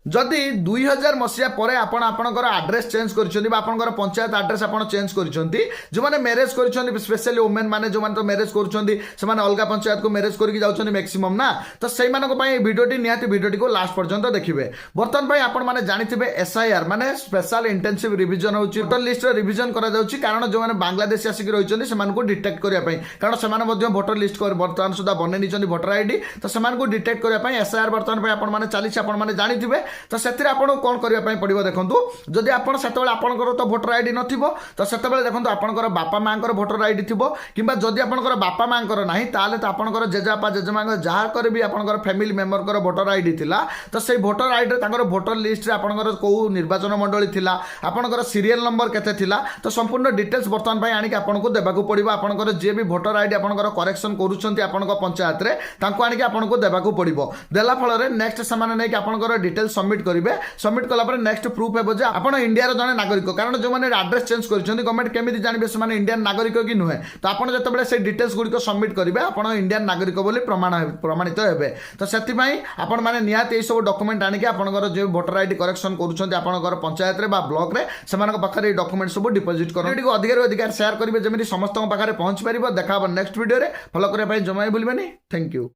जदि 2000 मसीहा पर आपण आपणकर आड्रेस चेंज कर आपणकर पंचायत आड्रेस आप चेंज कर जो मैंने मैरेज कर स्पेशली वुमेन मैंने जो तो मैरेज कर अलग पंचायत को मैरेज करके जाऊँ मैक्सिमम ना तो से भिडियोटी निहाती भिडियोटी को लास्ट पर्यंत देखिए बर्तमान आपण मैंने जानिथे SIR माने स्पेशल इंटेंसिव रिविजन होची वोटर लिस्ट रिविजन करा जाउची कारण जो मैंने बांग्लादेश आसिक रही से डिटेक्ट करने कारण से भोटर लिस्ट बर्तमान सुधा बने नहीं भोटर आईडी तो से डिटेक्ट करने SIR बर्तमान आपण चली आपने जानिथे तो से कौन करने पड़ो देखो जदि आप आपंकर तो भोटर आईडी न तो से देखो आपंकर बापा माँ भोटर आईडी थी कि जदि आपंकर बापा माँ ना तो आपंकर जेजेबापा जेजेमा जहाँ भी आपंकर फैमिली मेम्बर भोटर आईडी थिला तो से भोटर आईडी भोटर लिस्ट आपंकर कौ निर्वाचन मंडली थिला आपंकर सीरियल नंबर केते थिला तो संपूर्ण डिटेल्स बर्तमान आनिक आपको देवाक पड़ो आपंकर जी भी भोटर आईडी आपंकर करेक्शन करुँच आपण पंचायत रे तांको आनिक आपको देवाक पड़ो देला फल नेक्स्ट से नहीं आपंकर डिटेल्स सबमिट करेंगे सबमिट कला नेक्स्ट प्रूफ है जे आप इंडिया जड़े नागरिक कारण जो मैंने आड्रेस चेंज कर गवर्नमेंट केमी जानवे से इंडियन नागरिक कि नुहे तो आपड़ जो से डिटेल्स गुड़िक सबमिट करेंगे आप इंडियन नागरिक बोली प्रमाणित हे तो से आपण मैंने निहाती यही सब डॉक्यूमेंट आनिक आपंकर जो भोटर आईडी करेक्शन कर पंचायत रे ब्लॉक रे पाखे डॉक्यूमेंट सब डिपोजिट कर अधिक अधिक शेयर करेंगे जमी समस्त पाखे पहुंच पार देखा नेक्स्ट वीडियो फॉलो करने जमा भूलें थैंक यू।